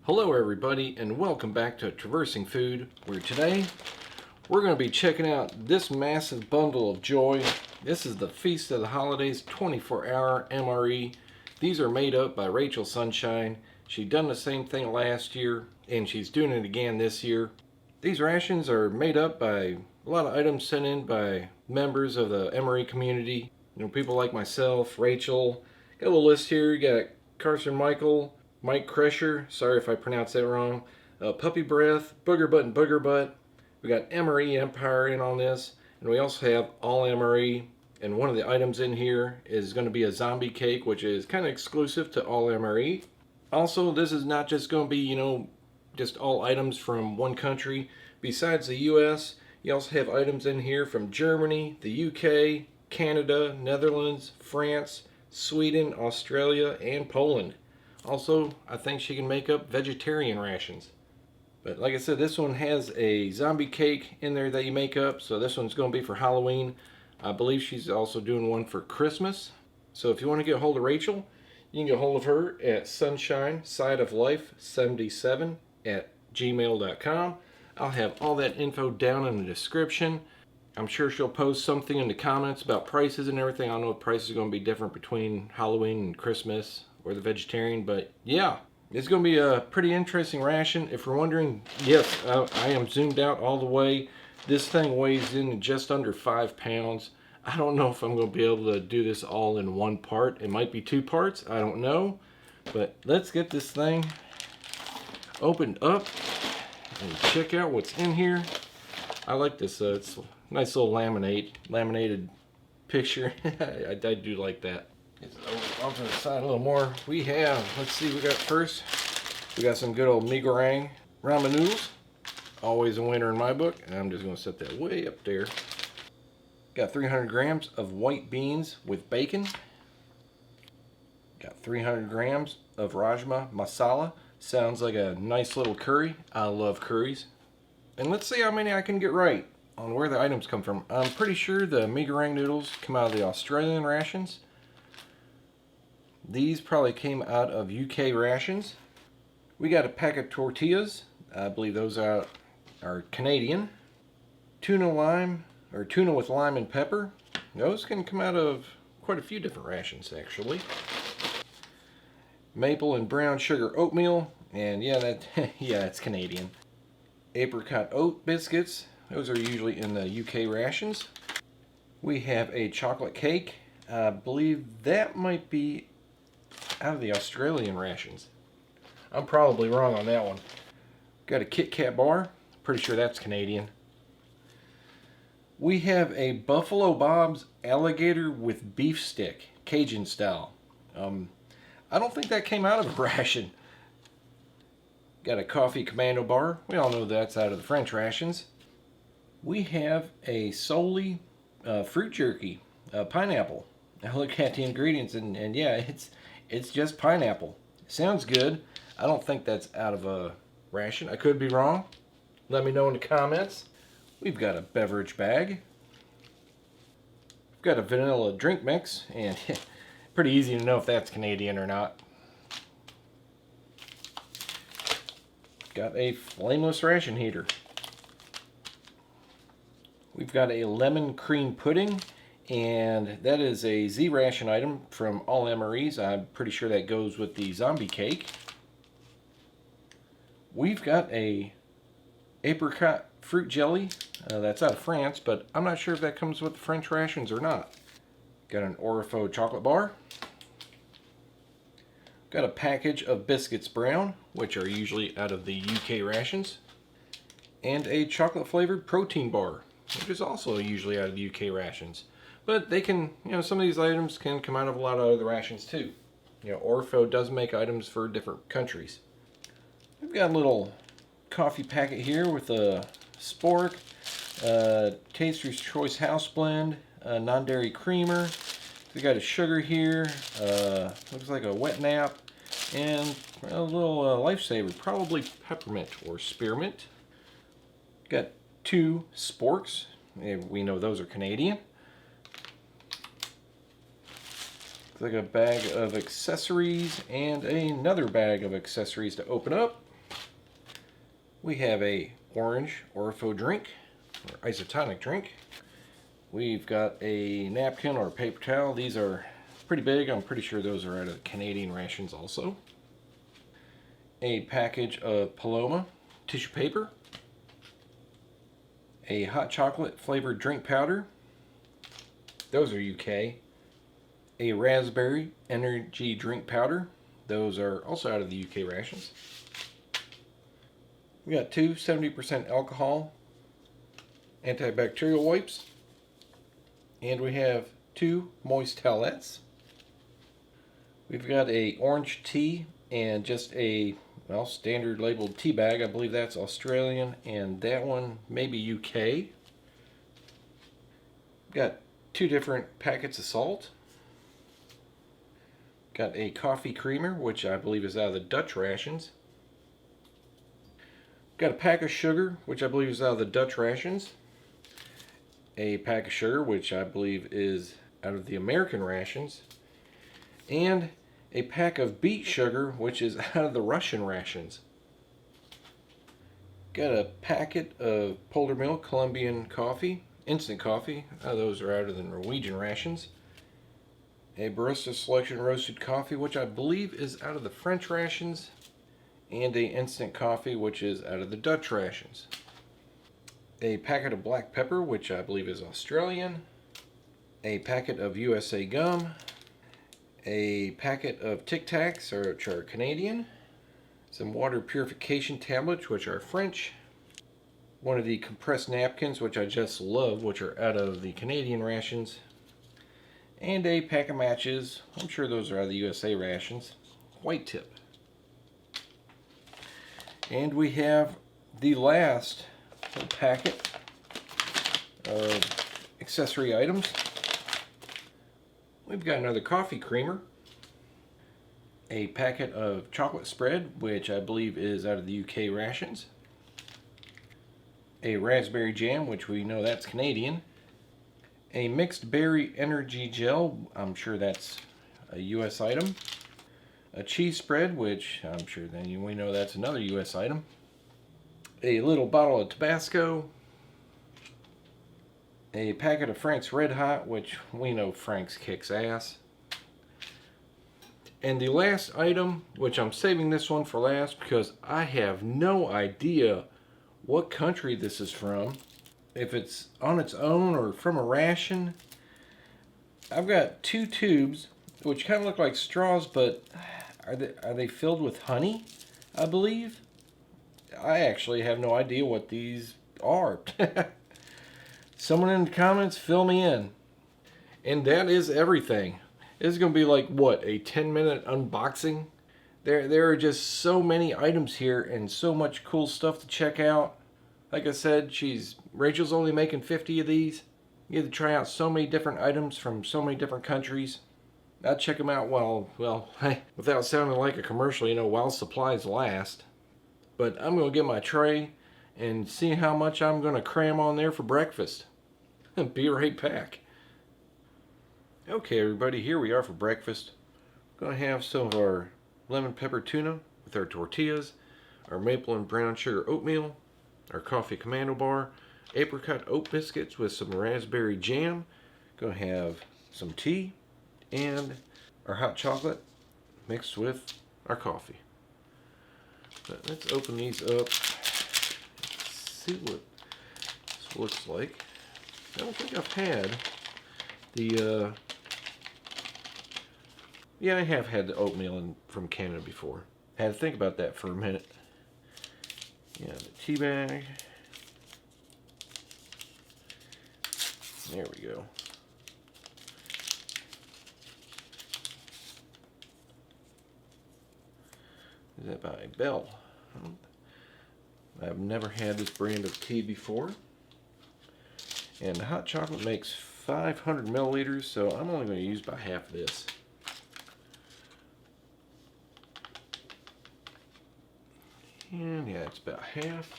Hello everybody and welcome back to Traversing Food, where today we're going to be checking out this massive bundle of joy. This is the Feast of the Holidays 24-hour MRE. These are made up by Rachael Sunshine. She done the same thing last year and she's doing it again this year. These rations are made up by a lot of items sent in by members of the MRE community. You know, people like myself, Rachel. Got a little list here. You got Carson Michael, Mike Kresher, sorry if I pronounced that wrong, Puppy Breath, Booger Butt and Booger Butt. We got MRE Empire in on this, and we also have all MRE, and one of the items in here is going to be a zombie cake, which is kind of exclusive to all MRE. Also, this is not just going to be, just all items from one country. Besides the US, you also have items in here from Germany, the UK, Canada, Netherlands, France, Sweden, Australia, and Poland. Also, I think she can make up vegetarian rations. But like I said, this one has a zombie cake in there that you make up. So this one's going to be for Halloween. I believe she's also doing one for Christmas. So if you want to get a hold of Rachel, you can get a hold of her at sunshinesideoflife77@gmail.com. I'll have all that info down in the description. I'm sure she'll post something in the comments about prices and everything. I don't know if prices are going to be different between Halloween and Christmas or the vegetarian, but yeah, it's going to be a pretty interesting ration. If you're wondering, yes, I am zoomed out all the way. This thing weighs in just under 5 pounds. I don't know if I'm going to be able to do this all in one part. It might be 2 parts, I don't know. But let's get this thing opened up and check out what's in here. I like this, it's a nice little laminated picture. I do like that. It's off to the side a little more. We have, let's see, we got some good old mee goreng ramen noodles. Always a winner in my book, and I'm just going to set that way up there. Got 300 grams of white beans with bacon. Got 300 grams of rajma masala. Sounds like a nice little curry. I love curries. And let's see how many I can get right on where the items come from. I'm pretty sure the mee goreng noodles come out of the Australian rations. These probably came out of UK rations. We got a pack of tortillas. I believe those are Canadian. Tuna with lime and pepper. Those can come out of quite a few different rations actually. Maple and brown sugar oatmeal, and yeah, it's Canadian. Apricot oat biscuits. Those are usually in the UK rations. We have a chocolate cake. I believe that might be out of the Australian rations. I'm probably wrong on that one. Got a Kit Kat bar. Pretty sure that's Canadian. We have a Buffalo Bob's alligator with beef stick, Cajun style. I don't think that came out of a ration. Got a coffee commando bar. We all know that's out of the French rations. We have a solely fruit jerky, pineapple. I look at the ingredients and yeah, it's just pineapple. Sounds good. I don't think that's out of a ration. I could be wrong. Let me know in the comments. We've got a beverage bag. We've got a vanilla drink mix, and pretty easy to know if that's Canadian or not. Got a flameless ration heater. We've got a lemon cream pudding, and that is a Z ration item from all MREs. I'm pretty sure that goes with the zombie cake. We've got a apricot fruit jelly. That's out of France, but I'm not sure if that comes with the French rations or not. Got an Orifo chocolate bar. Got a package of biscuits brown, which are usually out of the UK rations. And a chocolate flavored protein bar, which is also usually out of the UK rations. But they can, some of these items can come out of a lot of other rations too. Orifo does make items for different countries. We've got a little coffee packet here with a spork, Taster's Choice House Blend, a non-dairy creamer. We got a sugar here, looks like a wet nap, and a little lifesaver, probably peppermint or spearmint. Got 2 sporks. We know those are Canadian. Looks like a bag of accessories and another bag of accessories to open up. We have a orange Orifo drink, or isotonic drink. We've got a napkin or paper towel. These are pretty big. I'm pretty sure those are out of Canadian rations also. A package of Paloma tissue paper. A hot chocolate flavored drink powder. Those are UK. A raspberry energy drink powder. Those are also out of the UK rations. We got two 70% alcohol antibacterial wipes. And we have two moist towelettes. We've got a orange tea and just a, well, standard labeled tea bag. I believe that's Australian, and that one maybe UK. We've got two different packets of salt. Got a coffee creamer, which I believe is out of the Dutch rations. Got a pack of sugar, which I believe is out of the Dutch rations. A pack of sugar, which I believe is out of the American rations, and a pack of beet sugar, which is out of the Russian rations. Got a packet of Polar Milk Colombian coffee, instant coffee. Those are out of the Norwegian rations. A Barista Selection roasted coffee, which I believe is out of the French rations, and a instant coffee, which is out of the Dutch rations. A packet of black pepper, which I believe is Australian. A packet of USA gum. A packet of Tic Tacs, which are Canadian. Some water purification tablets, which are French. One of the compressed napkins, which I just love, which are out of the Canadian rations. And a pack of matches. I'm sure those are out of the USA rations. White tip. And we have the last packet of accessory items. We've got another coffee creamer, a packet of chocolate spread, which I believe is out of the UK rations, a raspberry jam, which we know that's Canadian, a mixed berry energy gel, I'm sure that's a US item, a cheese spread, which I'm sure then we know that's another US item, a little bottle of Tabasco, a packet of Frank's Red Hot, which we know Frank's kicks ass, and the last item, which I'm saving this one for last because I have no idea what country this is from, if it's on its own or from a ration. I've got two tubes which kind of look like straws, but are they filled with honey, I believe? I actually have no idea what these are. Someone in the comments, fill me in. And that is everything. This is going to be like, what, a 10-minute unboxing? There are just so many items here and so much cool stuff to check out. Like I said, Rachel's only making 50 of these. You get to try out so many different items from so many different countries. I'll check them out well, without sounding like a commercial, while supplies last. But I'm going to get my tray and see how much I'm going to cram on there for breakfast. Be right back. Okay, everybody, here we are for breakfast. We're going to have some of our lemon pepper tuna with our tortillas, our maple and brown sugar oatmeal, our coffee commando bar, apricot oat biscuits with some raspberry jam. Going to have some tea and our hot chocolate mixed with our coffee. But let's open these up, see what this looks like. I don't think I've had the, yeah, I have had the oatmeal from Canada before. Had to think about that for a minute. Yeah, the tea bag. There we go. Is that by Bell? I've never had this brand of tea before. And the hot chocolate makes 500 milliliters, so I'm only going to use about half of this. And yeah, it's about half.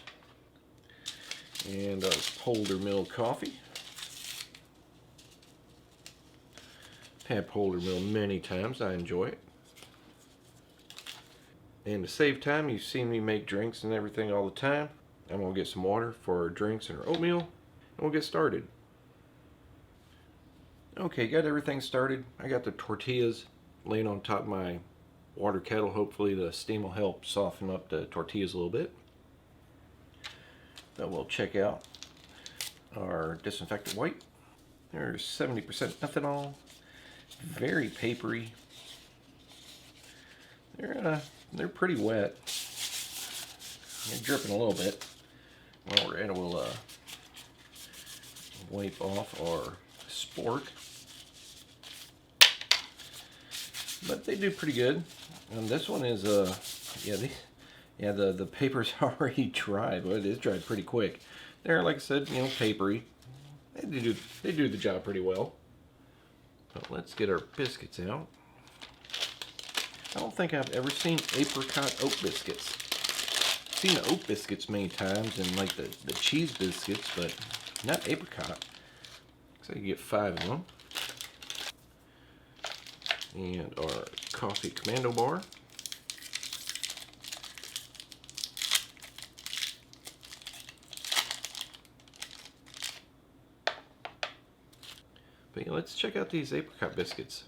And our Polar Mill coffee. I've had Polar Mill many times. I enjoy it. And to save time, you've seen me make drinks and everything all the time. I'm going to get some water for our drinks and our oatmeal, and we'll get started. Okay, got everything started. I got the tortillas laying on top of my water kettle. Hopefully the steam will help soften up the tortillas a little bit. Then we'll check out our disinfectant wipe. There's 70% ethanol. Very papery. They're pretty wet. They're dripping a little bit. While we're at it, we'll wipe off our spork. But they do pretty good. And this one is the paper's already dried. Well, it is dried pretty quick. They're, like I said, papery. They do the job pretty well. But let's get our biscuits out. I don't think I've ever seen apricot oat biscuits. I've seen the oat biscuits many times and like the cheese biscuits, but not apricot. So you get 5 of them. And our coffee commando bar. But yeah, let's check out these apricot biscuits.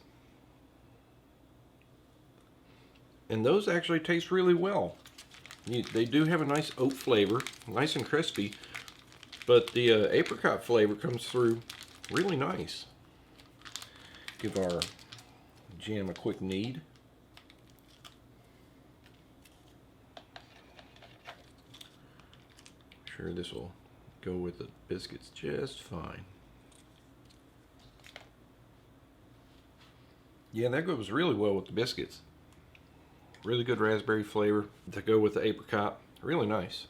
And those actually taste really well. They do have a nice oat flavor, nice and crispy, but the apricot flavor comes through really nice. Give our jam a quick knead. Sure, this will go with the biscuits just fine. Yeah, that goes really well with the biscuits. Really good raspberry flavor to go with the apricot. Really nice.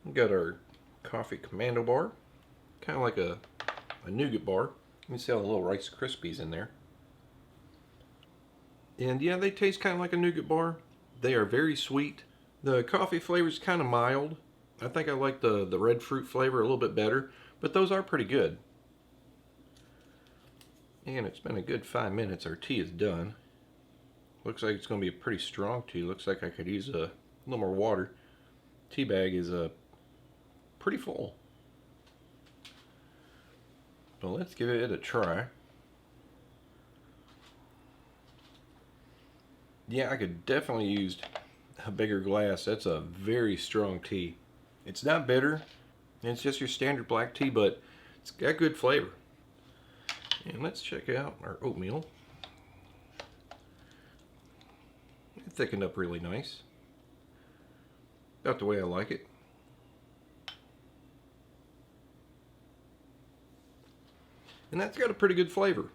We got our coffee commando bar. Kind of like a nougat bar. You can see all the little Rice Krispies in there. And yeah, they taste kind of like a nougat bar. They are very sweet. The coffee flavor is kind of mild. I think I like the red fruit flavor a little bit better, but those are pretty good. And it's been a good 5 minutes. Our tea is done. Looks like it's going to be a pretty strong tea. Looks like I could use a little more water. Tea bag is pretty full. But let's give it a try. Yeah, I could definitely use a bigger glass. That's a very strong tea. It's not bitter. It's just your standard black tea, but it's got good flavor. And let's check out our oatmeal. It thickened up really nice. About the way I like it. And that's got a pretty good flavor.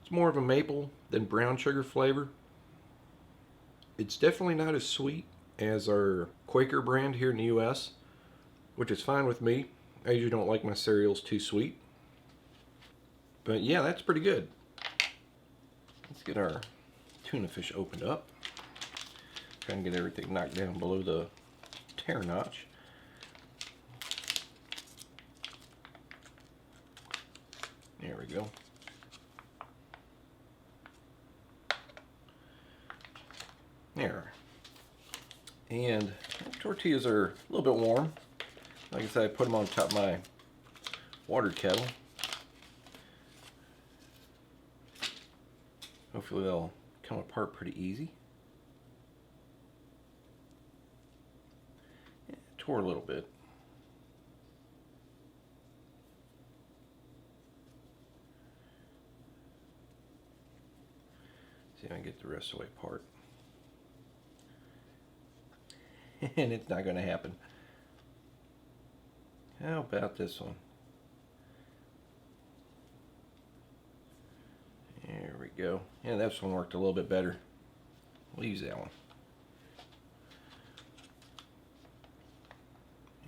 It's more of a maple than brown sugar flavor. It's definitely not as sweet as our Quaker brand here in the US, which is fine with me. I usually don't like my cereals too sweet. But yeah, that's pretty good. Let's get our tuna fish opened up. Trying to get everything knocked down below the tear notch. There we go. There. And tortillas are a little bit warm. Like I said, I put them on top of my water kettle. Hopefully they'll come apart pretty easy. Yeah, tore a little bit. See if I can get the rest of the way apart. And it's not going to happen. How about this one? There we go. Yeah, this one worked a little bit better. We'll use that one.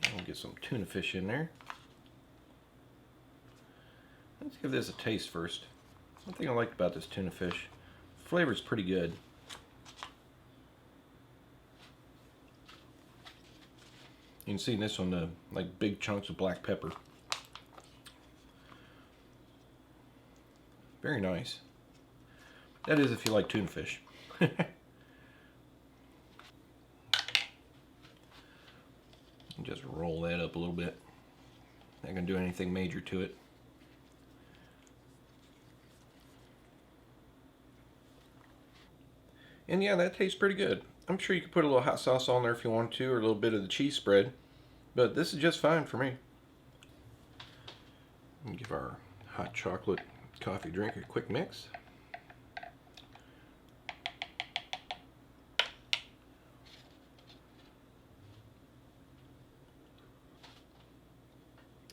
And we'll get some tuna fish in there. Let's give this a taste first. One thing I liked about this tuna fish, the flavor is pretty good. You can see in this one, like big chunks of black pepper. Very nice. That is if you like tuna fish. Just roll that up a little bit. Not gonna do anything major to it. And yeah, that tastes pretty good. I'm sure you could put a little hot sauce on there if you want to, or a little bit of the cheese spread. But this is just fine for me. And give our hot chocolate coffee drink a quick mix.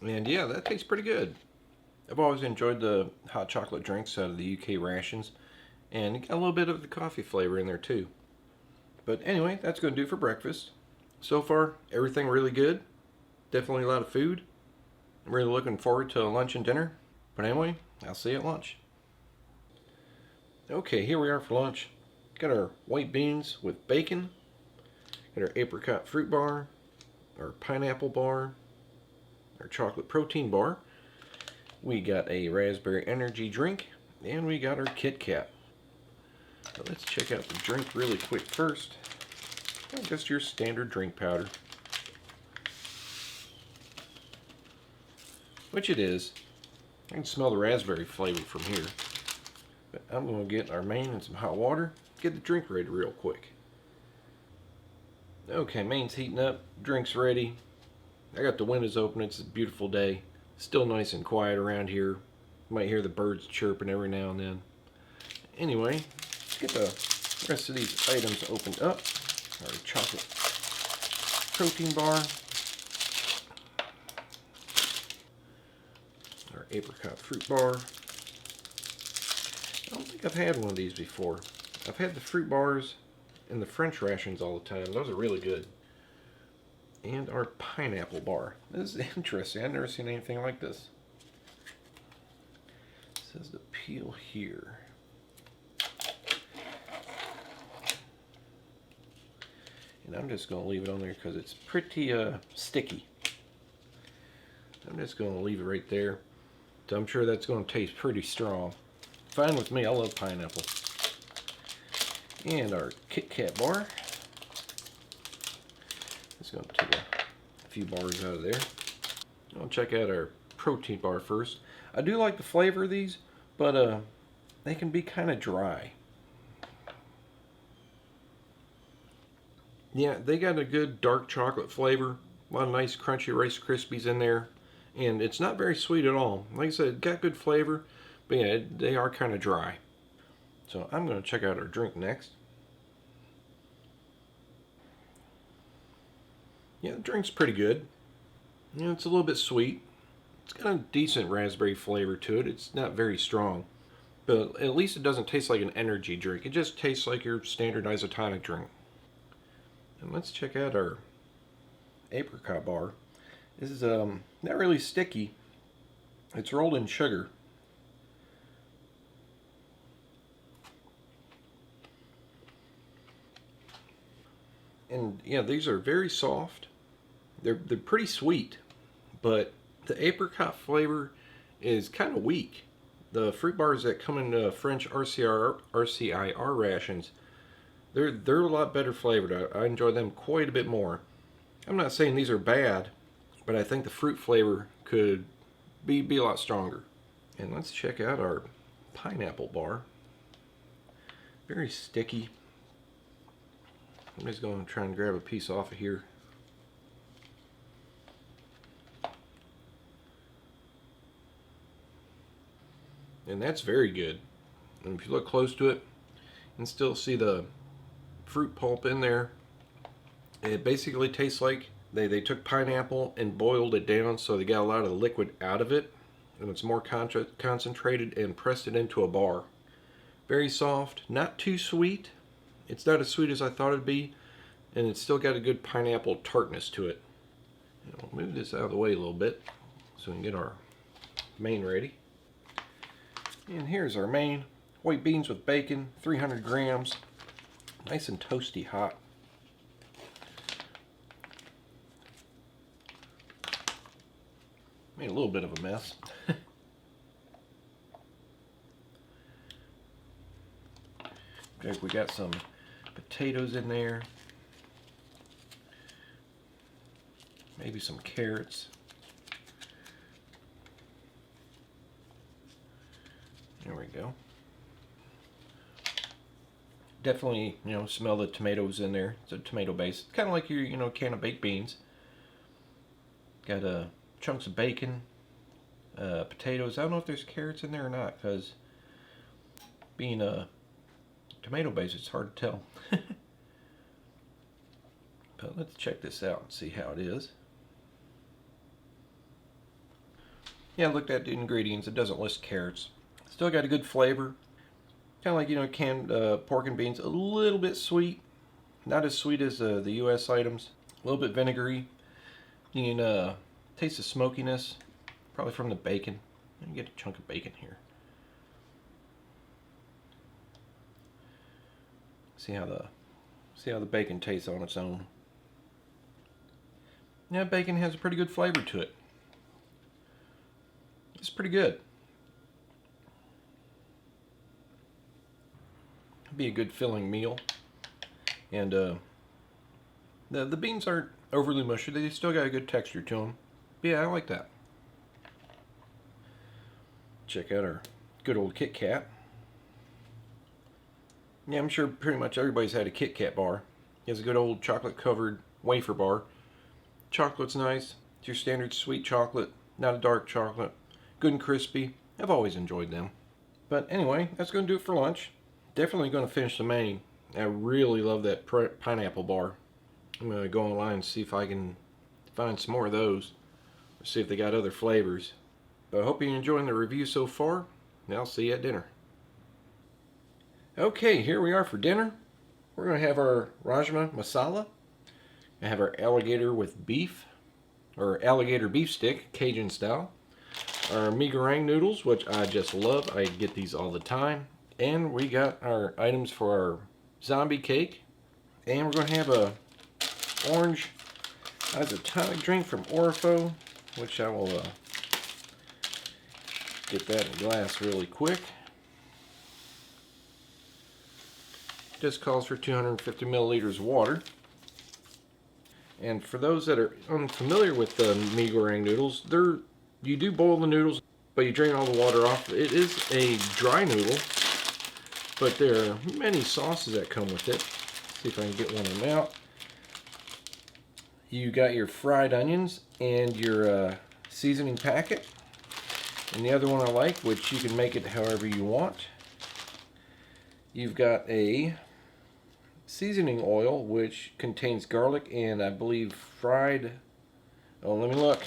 And yeah, that tastes pretty good. I've always enjoyed the hot chocolate drinks out of the UK Rations. And it got a little bit of the coffee flavor in there too. But anyway, that's going to do for breakfast. So far, everything really good. Definitely a lot of food. I'm really looking forward to lunch and dinner. But anyway, I'll see you at lunch. Okay, here we are for lunch. Got our white beans with bacon. Got our apricot fruit bar. Our pineapple bar. Our chocolate protein bar. We got a raspberry energy drink. And we got our Kit Kat. So let's check out the drink really quick first. Just your standard drink powder. Which it is. I can smell the raspberry flavor from here. But I'm going to get our main and some hot water. Get the drink ready real quick. Okay, main's heating up. Drink's ready. I got the windows open. It's a beautiful day. Still nice and quiet around here. You might hear the birds chirping every now and then. Anyway, let's get the rest of these items opened up. Our chocolate protein bar. Our apricot fruit bar. I don't think I've had one of these before. I've had the fruit bars and the French rations all the time. Those are really good. And our pineapple bar. This is interesting. I've never seen anything like this. It says the peel here. And I'm just going to leave it on there because it's pretty sticky. I'm just going to leave it right there. So I'm sure that's going to taste pretty strong. Fine with me. I love pineapple. And our Kit Kat bar. Just going to take a few bars out of there. I'll check out our protein bar first. I do like the flavor of these, but they can be kind of dry. Yeah, they got a good dark chocolate flavor. A lot of nice crunchy Rice Krispies in there. And it's not very sweet at all. Like I said, it got good flavor, but yeah, they are kind of dry. So I'm going to check out our drink next. Yeah, the drink's pretty good. You know, it's a little bit sweet. It's got a decent raspberry flavor to it. It's not very strong. But at least it doesn't taste like an energy drink. It just tastes like your standard isotonic drink. And let's check out our apricot bar. This is not really sticky. It's rolled in sugar. And yeah, these are very soft. They're pretty sweet, but the apricot flavor is kind of weak. The fruit bars that come in the French RCIR rations, they're a lot better flavored. I enjoy them quite a bit more. I'm not saying these are bad, but I think the fruit flavor could be a lot stronger. And let's check out our pineapple bar. Very sticky. I'm just going to try and grab a piece off of here. And that's very good. And if you look close to it, you can still see the fruit pulp in there. It basically tastes like they took pineapple and boiled it down so they got a lot of the liquid out of it. And it's more concentrated and pressed it into a bar. Very soft, not too sweet. It's not as sweet as I thought it'd be. And it's still got a good pineapple tartness to it. And we'll move this out of the way a little bit so we can get our main ready. And here's our main. White beans with bacon, 300 grams. Nice and toasty hot. Made a little bit of a mess. Okay, we got some potatoes in there. Maybe some carrots. There we go. Definitely, smell the tomatoes in there. It's a tomato base. Kind of like your, can of baked beans. Got chunks of bacon, potatoes. I don't know if there's carrots in there or not, because being a tomato base, it's hard to tell. But let's check this out and see how it is. Yeah, I looked at the ingredients. It doesn't list carrots. Still got a good flavor. Kind of like, canned pork and beans. A little bit sweet. Not as sweet as the U.S. items. A little bit vinegary. You can taste the smokiness. Probably from the bacon. Let me get a chunk of bacon here. See how the bacon tastes on its own. Yeah, bacon has a pretty good flavor to it. It's pretty good. Be a good filling meal. And the beans aren't overly mushy. They still got a good texture to them. But yeah, I like that. Check out our good old Kit Kat. Yeah, I'm sure pretty much everybody's had a Kit Kat bar. It's a good old chocolate covered wafer bar. Chocolate's nice. It's your standard sweet chocolate, not a dark chocolate. Good and crispy. I've always enjoyed them. But anyway, that's going to do it for lunch. Definitely going to finish the main. I really love that pineapple bar. I'm going to go online and see if I can find some more of those. Or see if they got other flavors. But I hope you're enjoying the review so far. And I'll see you at dinner. Okay, here we are for dinner. We're going to have our rajma masala. I have our alligator with beef, or alligator beef stick, Cajun style. Our mee goreng noodles, which I just love. I get these all the time. And we got our items for our zombie cake. And we're going to have a orange isotonic drink from Orifo, which I will get that in a glass really quick. Just calls for 250 milliliters of water. And for those that are unfamiliar with the mee goreng noodles, you do boil the noodles, but you drain all the water off. It is a dry noodle, but there are many sauces that come with it. See if I can get one of them out. You got your fried onions and your seasoning packet. And the other one I like, which you can make it however you want. You've got a seasoning oil, which contains garlic and I believe fried, let me look.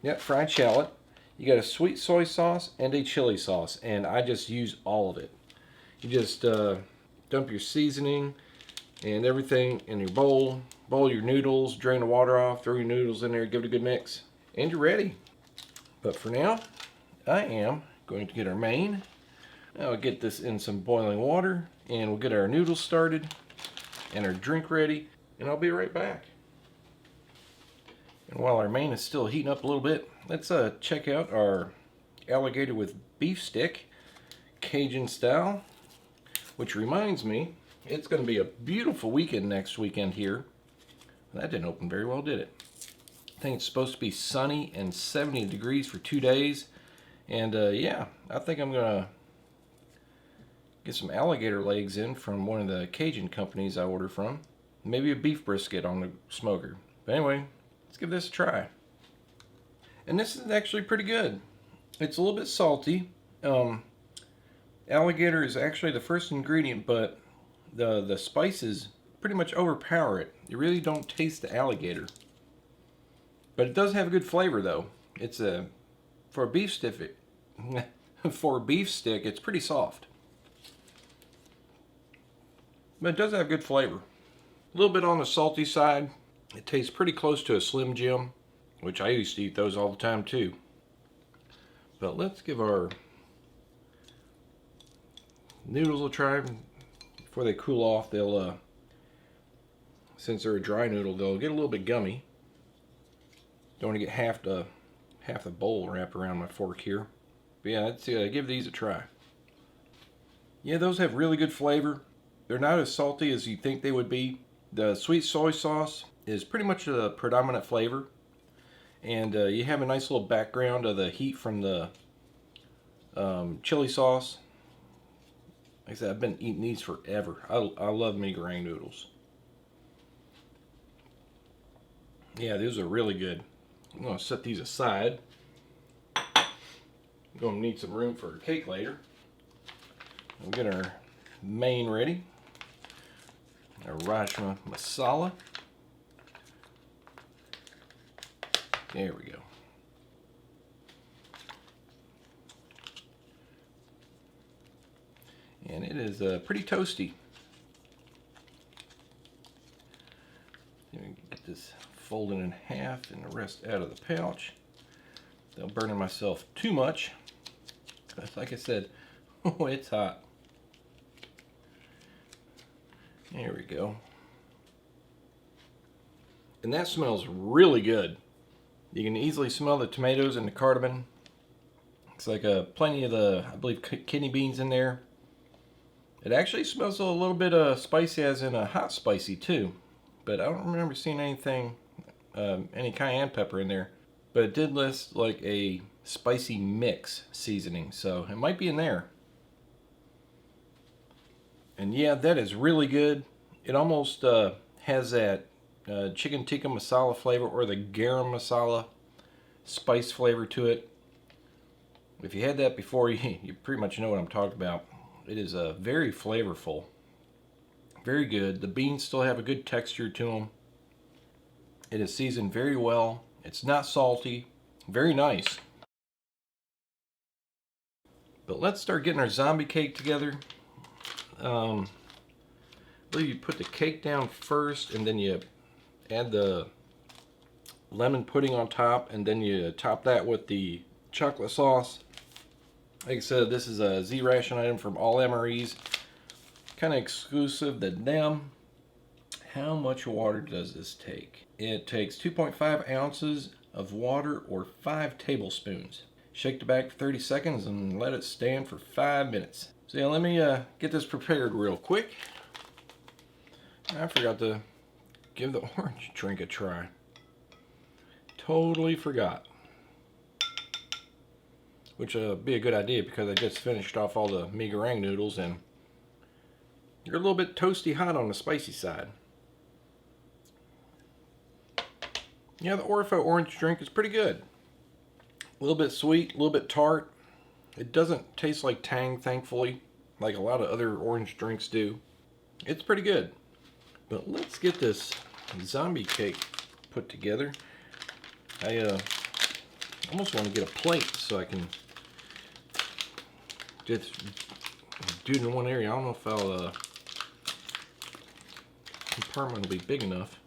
Yep, fried shallot. You got a sweet soy sauce and a chili sauce, and I just use all of it. You just dump your seasoning and everything in your bowl, boil your noodles, drain the water off, throw your noodles in there, give it a good mix, and you're ready. But for now, I am going to get our main. I'll get this in some boiling water, and we'll get our noodles started and our drink ready, and I'll be right back. And while our main is still heating up a little bit, let's check out our alligator with beef stick, Cajun style, which reminds me, it's going to be a beautiful weekend next weekend here. That didn't open very well, did it? I think it's supposed to be sunny and 70 degrees for 2 days, and yeah, I think I'm going to get some alligator legs in from one of the Cajun companies I order from. Maybe a beef brisket on the smoker. But anyway, let's give this a try. And this is actually pretty good. It's a little bit salty. Alligator is actually the first ingredient, but the spices pretty much overpower it. You really don't taste the alligator. But it does have a good flavor though. It's for a beef stick, it's pretty soft. But it does have good flavor. A little bit on the salty side. It tastes pretty close to a Slim Jim, which I used to eat those all the time too. But let's give our noodles a try before they cool off. They'll, since they're a dry noodle, they'll get a little bit gummy. Don't want to get half the bowl wrapped around my fork here. But yeah, let's give these a try. Yeah, those have really good flavor. They're not as salty as you think they would be. The sweet soy sauce is pretty much the predominant flavor. And you have a nice little background of the heat from the chili sauce. Like I said, I've been eating these forever. I love mee goreng noodles. Yeah, these are really good. I'm going to set these aside. I'm going to need some room for a cake later. We'll get our main ready. Our Rajma masala. There we go. And it is pretty toasty. Get this folded in half and the rest out of the pouch. Without burning myself too much. Like I said, oh, it's hot. There we go. And that smells really good. You can easily smell the tomatoes and the cardamom. It's like plenty of the, I believe, kidney beans in there. It actually smells a little bit spicy, as in a hot spicy too. But I don't remember seeing anything, any cayenne pepper in there. But it did list like a spicy mix seasoning, so it might be in there. And yeah, that is really good. It almost has that chicken tikka masala flavor, or the garam masala spice flavor to it. If you had that before, you pretty much know what I'm talking about. It is very flavorful. Very good. The beans still have a good texture to them. It is seasoned very well. It's not salty. Very nice. But let's start getting our zombie cake together. I believe you put the cake down first, and then you add the lemon pudding on top, and then you top that with the chocolate sauce. Like I said, this is a Z Ration item from all MREs. Kind of exclusive to them. How much water does this take? It takes 2.5 ounces of water, or 5 tablespoons. Shake the bag for 30 seconds and let it stand for 5 minutes. So yeah, let me get this prepared real quick. I forgot to give the orange drink a try. Totally forgot. Which would be a good idea, because I just finished off all the mee goreng noodles and they're a little bit toasty hot on the spicy side. Yeah, the Orifo orange drink is pretty good. A little bit sweet, a little bit tart. It doesn't taste like Tang, thankfully, like a lot of other orange drinks do. It's pretty good. But let's get this zombie cake put together. I almost want to get a plate so I can just do it in one area. I don't know if I'll compartment will be big enough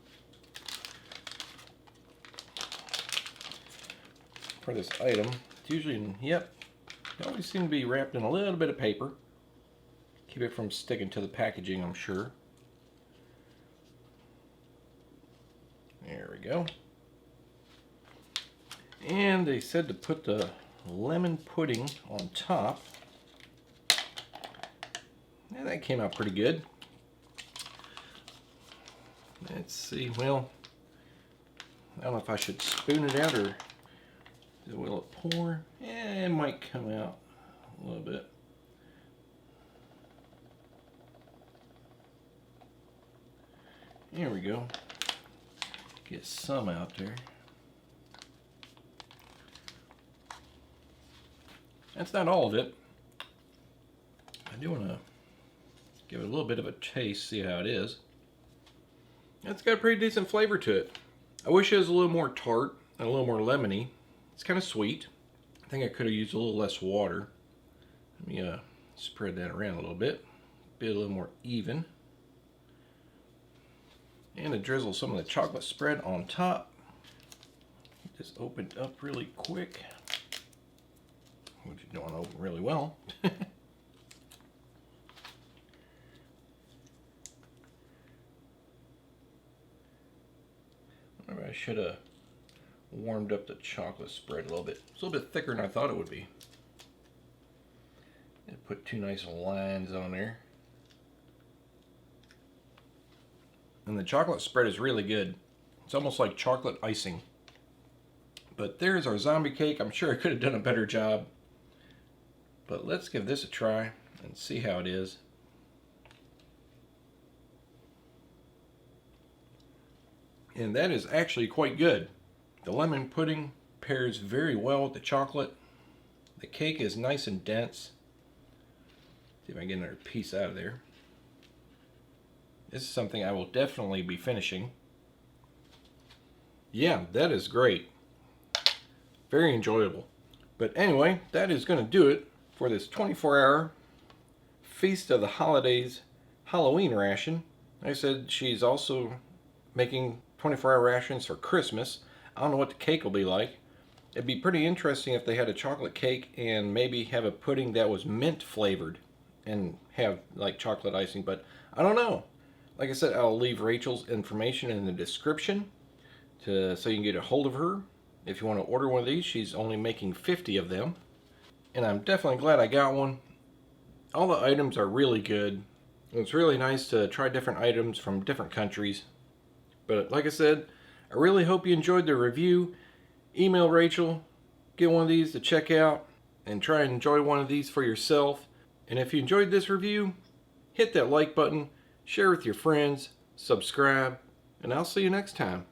for this item. It's usually, yep, it always seems to be wrapped in a little bit of paper. Keep it from sticking to the packaging, I'm sure. There we go. And they said to put the lemon pudding on top. Yeah, that came out pretty good. Let's see, well, I don't know if I should spoon it out, or will it pour? Yeah, it might come out a little bit. There we go. Get some out there. That's not all of it. I do want to give it a little bit of a taste, see how it is. It's got a pretty decent flavor to it. I wish it was a little more tart and a little more lemony. It's kind of sweet. I think I could have used a little less water. Let me spread that around a little bit. Be a little more even. And to drizzle some of the chocolate spread on top. Just opened up really quick. Which you don't want to open really well. Maybe I should have warmed up the chocolate spread a little bit. It's a little bit thicker than I thought it would be. And put two nice lines on there. And the chocolate spread is really good. It's almost like chocolate icing. But there's our zombie cake. I'm sure I could have done a better job. But let's give this a try and see how it is. And that is actually quite good. The lemon pudding pairs very well with the chocolate. The cake is nice and dense. See if I can get another piece out of there. This is something I will definitely be finishing. Yeah, that is great. Very enjoyable. But anyway, that is going to do it for this 24-hour Feast of the Holidays Halloween ration. Like I said, she's also making 24-hour rations for Christmas. I don't know what the cake will be like. It'd be pretty interesting if they had a chocolate cake and maybe have a pudding that was mint flavored and have like chocolate icing, but I don't know. Like I said, I'll leave Rachel's information in the description so you can get a hold of her. If you want to order one of these, she's only making 50 of them. And I'm definitely glad I got one. All the items are really good. It's really nice to try different items from different countries. But like I said, I really hope you enjoyed the review. Email Rachel, get one of these to check out, and try and enjoy one of these for yourself. And if you enjoyed this review, hit that like button, share with your friends, subscribe, and I'll see you next time.